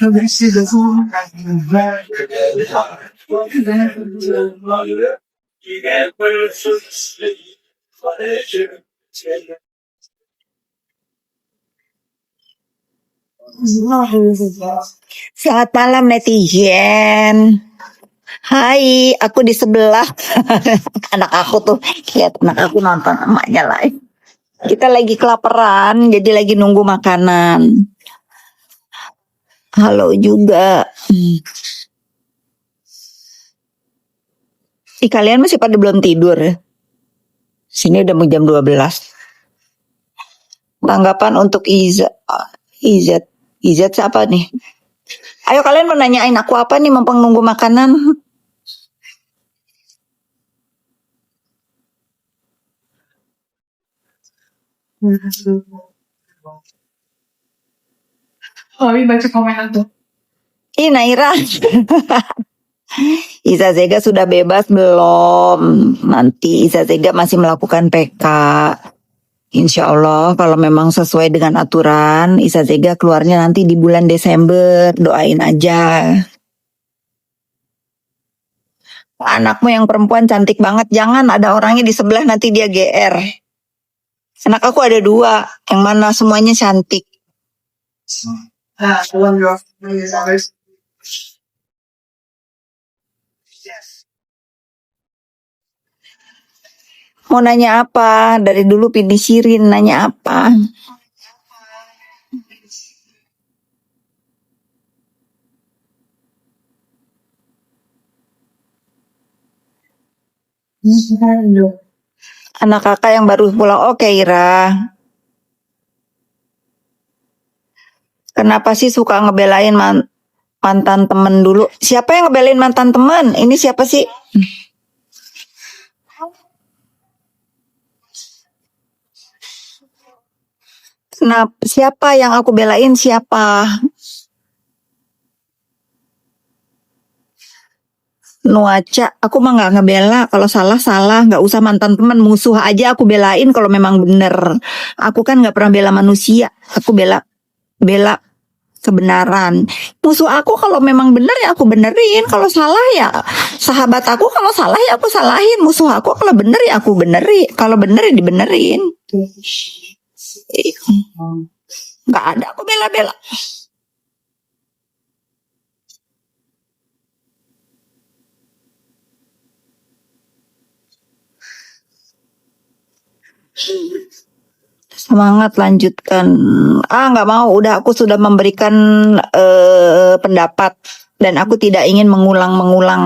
Selamat malam netizen. Hai, aku di sebelah. Anak aku tuh, lihat anak aku nonton emaknya live. Kita lagi kelaparan, jadi lagi nunggu makanan. Halo juga. Kalian masih pada belum tidur ya? Sini udah mau jam 12. Tanggapan untuk Izat siapa nih? Ayo kalian mau nanyain aku apa nih mumpung nunggu makanan? Oh, baca komenan tuh. Naira. Iza Zega sudah bebas belum? Nanti Iza Zega masih melakukan PK. Insya Allah kalau memang sesuai dengan aturan, Iza Zega keluarnya nanti di bulan Desember. Doain aja. Anakmu yang perempuan cantik banget. Jangan ada orangnya di sebelah nanti dia GR. Anak aku ada 2. Yang mana semuanya cantik. Mau nanya apa? Dari dulu disirin nanya apa? Anak kakak yang baru pulang. Oke, Ira. Kenapa sih suka ngebelain mantan temen dulu? Siapa yang ngebelain mantan temen? Ini siapa sih? Kenapa? Siapa yang aku belain? Siapa? Nuaca, aku mah nggak ngebela. Kalau salah, nggak usah mantan teman, musuh aja aku belain kalau memang bener. Aku kan nggak pernah bela manusia, aku bela kebenaran. Musuh aku kalau memang bener ya aku benerin, kalau salah ya sahabat aku, kalau salah ya aku salahin. Musuh aku kalau bener ya aku benerin, kalau bener ya dibenerin. Nggak ada aku bela-bela. Semangat lanjutkan. Nggak mau. Udah aku sudah memberikan pendapat dan aku tidak ingin mengulang-mengulang.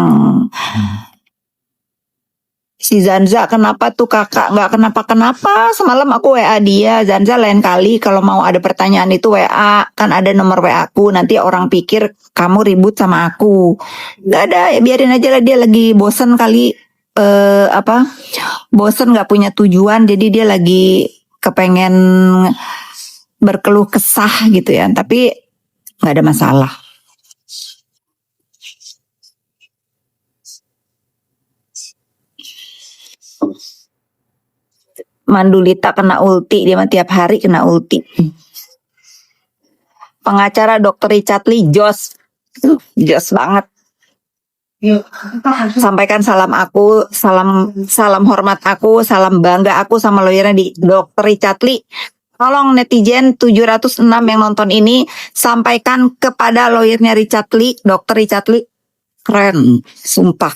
Si Zanza kenapa tuh kakak? Nggak kenapa-kenapa. Semalam aku WA dia. Zanza lain kali kalau mau ada pertanyaan itu WA. Kan ada nomor WA aku. Nanti orang pikir kamu ribut sama aku. Nggak ada. Ya biarin aja lah, dia lagi bosen kali. Bosen nggak punya tujuan. Jadi dia lagi kepengen berkeluh kesah gitu ya. Tapi nggak ada masalah. Mandulita kena ulti, dia mah tiap hari kena ulti. Pengacara Dr. Richard Lee, jos banget. Sampaikan salam aku, salam hormat aku, salam bangga aku sama lawyernya di Dr. Richard Lee. Tolong netizen 706 yang nonton ini sampaikan kepada lawyernya Richard Lee, Dr. Richard Lee. Keren, sumpah.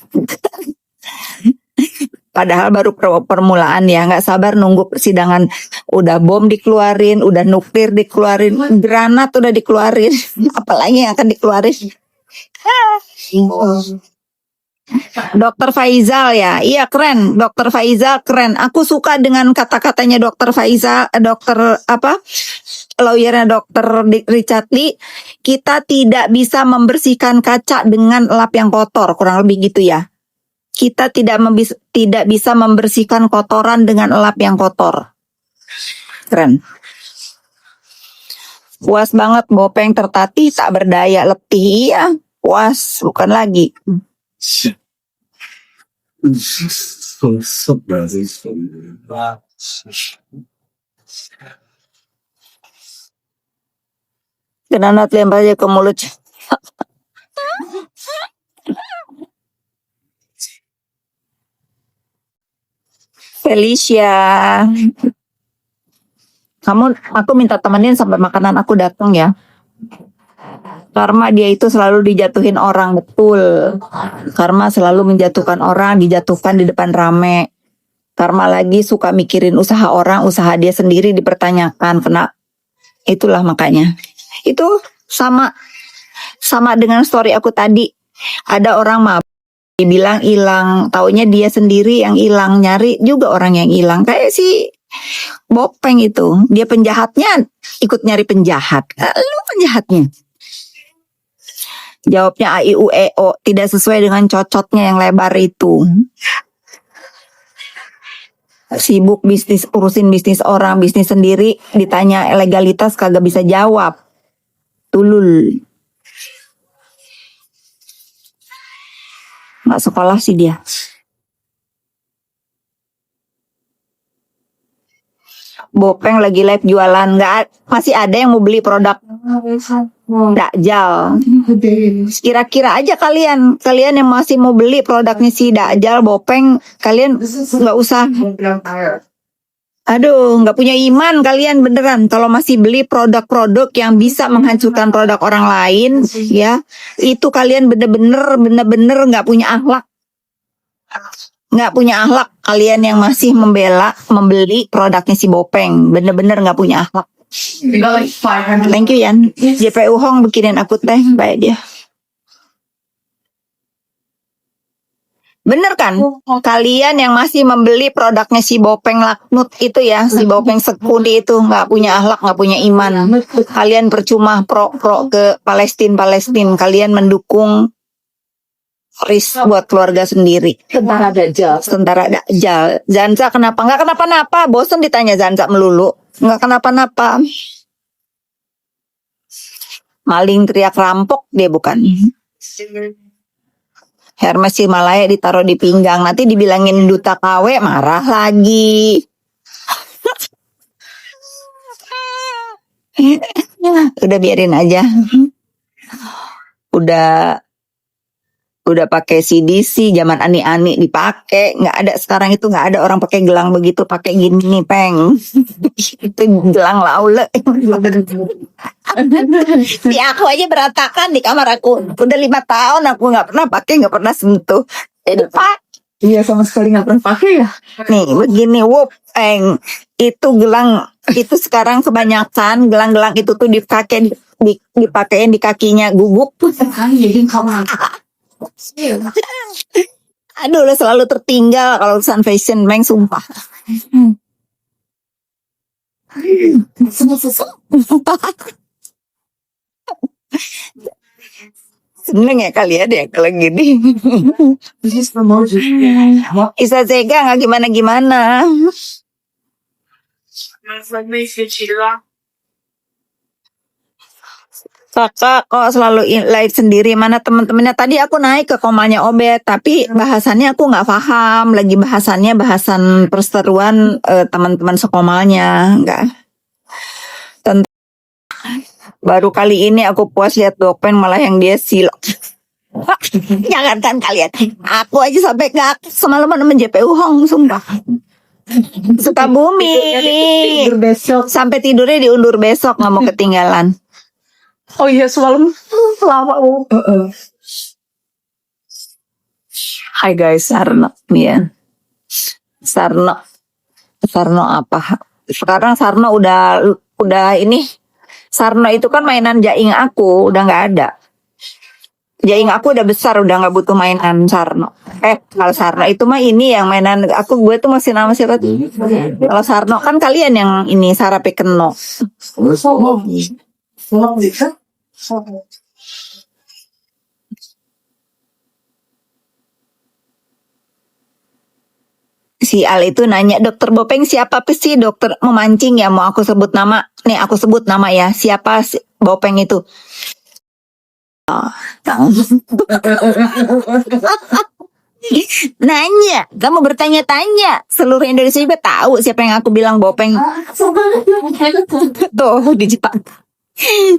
Padahal baru permulaan ya, nggak sabar nunggu persidangan. Udah bom dikeluarin, udah nuklir dikeluarin, granat udah dikeluarin, apalagi yang akan dikeluarin. Dokter Faizal ya, iya keren, Dokter Faizal keren. Aku suka dengan kata-katanya Dokter Faizal, lawyernya Dokter Richard Lee. Kita tidak bisa membersihkan kaca dengan lap yang kotor, kurang lebih gitu ya. Kita tidak bisa membersihkan kotoran dengan lap yang kotor. Keren. Puas banget, Bopeng tertatih tak berdaya letih. Iya, puas, bukan lagi. Granat lempar aja ke mulut. Felicia, aku minta temenin sampai makanan aku datang ya. Karma dia itu selalu dijatuhin orang, betul. Karma selalu menjatuhkan orang, dijatuhkan di depan rame. Karma lagi suka mikirin usaha orang, usaha dia sendiri dipertanyakan. Itulah makanya. Itu sama dengan story aku tadi. Ada orang mabuk, dibilang hilang, taunya dia sendiri yang hilang, nyari juga orang yang hilang. Kayak si Bopeng itu, dia penjahatnya ikut nyari penjahat. Lu penjahatnya. Jawabnya AIUEO, tidak sesuai dengan cocotnya yang lebar itu. Sibuk bisnis, urusin bisnis orang, bisnis sendiri, ditanya legalitas kagak bisa jawab. Tulul. Nggak sekolah sih dia. Bopeng lagi live jualan, masih ada yang mau beli produk Dakjal. Kira-kira aja kalian yang masih mau beli produknya si Dakjal, Bopeng, kalian nggak usah. Aduh, nggak punya iman kalian beneran. Kalau masih beli produk-produk yang bisa menghancurkan produk orang lain, ya itu kalian bener-bener nggak punya akhlak. Nggak punya akhlak kalian yang masih membeli produknya si Bopeng, bener-bener nggak punya akhlak. Thank you Yan. JPU Hong bikinin aku teh, baik dia. Bener kan? Kalian yang masih membeli produknya si Bopeng Laknut itu ya, si Bopeng Sekudi itu nggak punya akhlak, nggak punya iman. Kalian percuma pro ke Palestina. Kalian mendukung risk buat keluarga sendiri. Tentara Dakjal. Zanza kenapa? Nggak kenapa-napa. Bosan ditanya Zanza melulu. Nggak kenapa-napa. Maling teriak rampok dia bukan. Hermes Himalaya ditaruh di pinggang. Nanti dibilangin duta KW, marah lagi. Udah biarin aja. Udah pakai CDC, zaman ani-ani dipakai, nggak ada sekarang itu, nggak ada orang pakai gelang begitu, pakai gini nih peng, itu gelang laule. Di aku aja berantakan di kamar aku, udah 5 tahun aku nggak pernah pakai, nggak pernah sentuh. Jadi pak, Iya sama sekali nggak pernah pakai ya. nih begini, wup, peng, itu gelang itu sekarang kebanyakan gelang-gelang itu tuh dipakein di kakinya guguk. Aduh, lo selalu tertinggal kalau urusan fashion, Meng, sumpah. Seneng ya kalian ya kalau gini. Isa Zega nggak gimana-gimana. Kakak kok selalu live sendiri, mana teman-temannya? Tadi aku naik ke komanya Obet, tapi bahasannya aku nggak paham. Lagi bahasan perseteruan teman-teman sekomalnya, nggak. Baru kali ini aku puas lihat Bopeng malah yang dia silok. Jangankan kalian, aku aja sampai nggak semalaman sama JPU Hong, sumpah. Sukabumi. Sampai tidurnya diundur besok, nggak mau ketinggalan. Oh iya semalam lama. Hai guys, Sarno, ya. Sarno apa? Sekarang Sarno udah ini. Sarno itu kan mainan jaing aku, udah nggak ada. Jaing aku udah besar, udah nggak butuh mainan Sarno. Kalau Sarno itu mah ini yang mainan aku, gue tuh masih nama siapa tuh? Kalau Sarno kan kalian yang ini Sarape Keno. Si Al itu nanya, Dokter Bopeng siapa sih? Dokter memancing ya, mau aku sebut nama? Nih aku sebut nama ya, siapa Bopeng itu? Nanya, kamu bertanya-tanya. Seluruh Indonesia juga tahu siapa yang aku bilang Bopeng. Tuh di Jepang.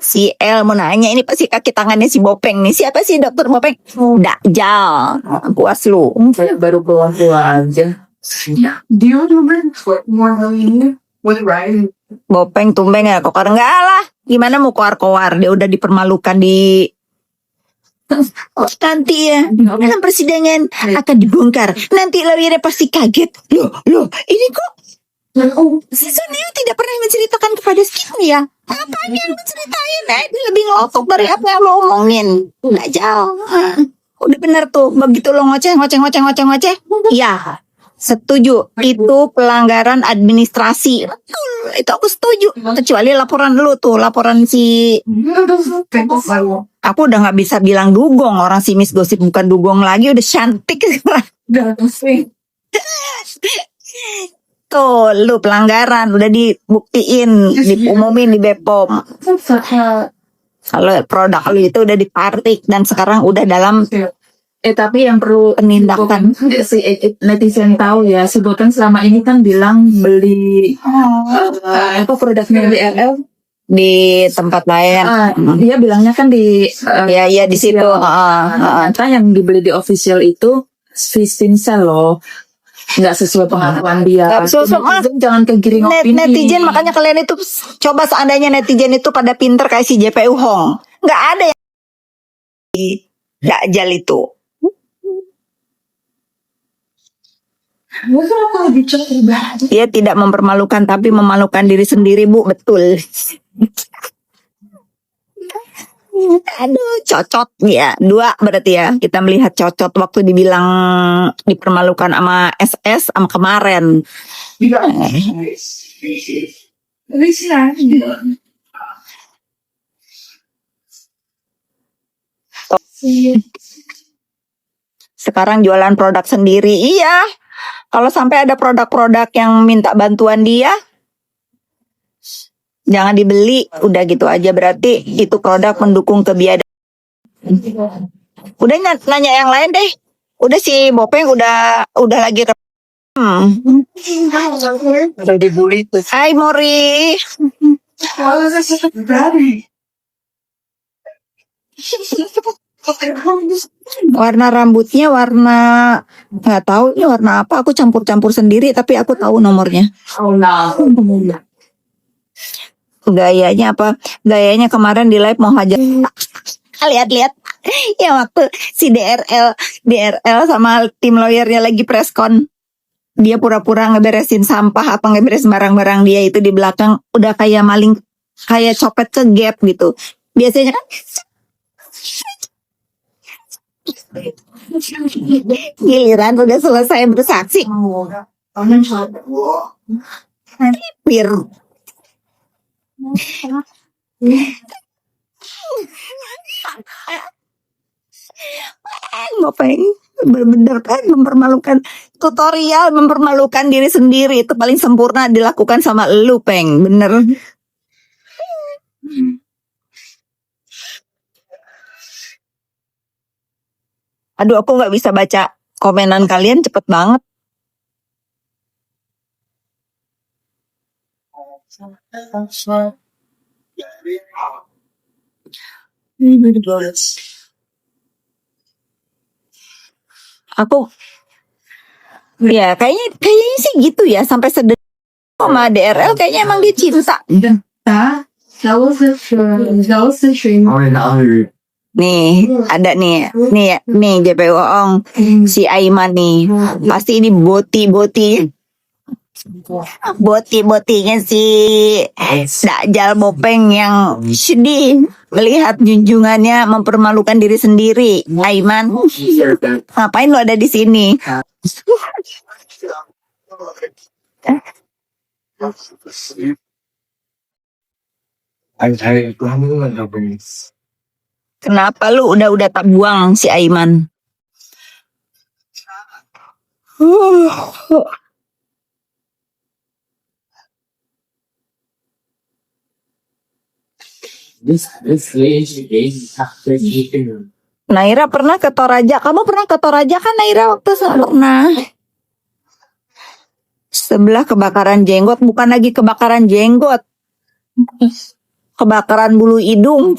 Si El mau nanya, ini pasti kaki tangannya si Bopeng nih. Siapa sih Dokter Bopeng? Dakjal. Puas lu. Saya baru keluar aja. Yeah. Do you remember what more really with Ryan? Bopeng tumbeng ya kokar enggak lah. Gimana mau koar-koar? Dia udah dipermalukan di nanti ya dalam persidangan akan dibongkar. Nanti lawyernya pasti kaget. Loh, ini kok si Sunil tidak pernah menceritakan kepada Skin ya? Apanya yang menceritain? Dia lebih ngelotok dari apa yang lo omongin. Nggak jauh. Udah bener tuh. Begitu lo ngoceh. Iya. Setuju. Itu pelanggaran administrasi. Betul. Itu aku setuju. Kecuali laporan lu tuh. Laporan si... Aku udah nggak bisa bilang dugong. Orang si Miss Gosip bukan dugong lagi. Udah cantik. Tuh, lu pelanggaran. Udah dibuktiin. Diumumin di Bepom. Kalau produk lu itu udah dipartik. Dan sekarang udah dalam... Tapi yang perlu penindakan. si netizen tahu ya, si Bopeng selama ini kan bilang beli apa produknya DRL di tempat lain. Dia bilangnya kan di ya di situ. Ternyata yang dibeli di official itu Vincent loh. Nggak sesuai pengakuan dia. Jangan kegiring opini. Netizen makanya kalian itu coba seandainya netizen itu pada pinter kayak si JPU Hong. Nggak ada yang Dajjal itu. Dia tidak mempermalukan tapi memalukan diri sendiri, Bu. Betul. Aduh, cocot ya. 2 berarti ya. Kita melihat cocot waktu dibilang dipermalukan sama SS sama kemarin. Sekarang jualan produk sendiri. Iya. Kalau sampai ada produk-produk yang minta bantuan dia, jangan dibeli. Udah gitu aja, berarti itu produk mendukung kebiadaban. Udah nanya yang lain deh. Udah si Bopeng udah lagi Udah dibully tuh. Hai Mori. Warna rambutnya warna nggak tahu ini warna apa. Aku campur-campur sendiri tapi aku tahu nomornya. Gayanya apa? Gayanya kemarin di live mau hajar. Lihat ya waktu si DRL sama tim lawyernya lagi preskon. Dia pura-pura ngeberesin sampah apa ngeberesin barang-barang dia itu di belakang udah kayak maling, kayak copet ke gap gitu. Biasanya kan giliran udah selesai bersaksi pir Bopeng bener-bener kan mempermalukan. Tutorial mempermalukan diri sendiri itu paling sempurna dilakukan sama lu, Peng. Bener. Aduh, aku nggak bisa baca komenan kalian, cepet banget. Aku ya kayaknya sih gitu ya, sampai sedih sama DRL kayaknya emang dia cinta. Nih ada nih JPU Ong si Aiman nih pasti ini botinya si Dajjal Bopeng yang sedih melihat junjungannya mempermalukan diri sendiri. Aiman, ngapain lo ada di sini? Kenapa lu udah tak buang si Aiman? Naira pernah ke Toraja. Kamu pernah ke Toraja kan Naira waktu pernah? Sebelah kebakaran jenggot, bukan lagi kebakaran jenggot. Kebakaran bulu hidung.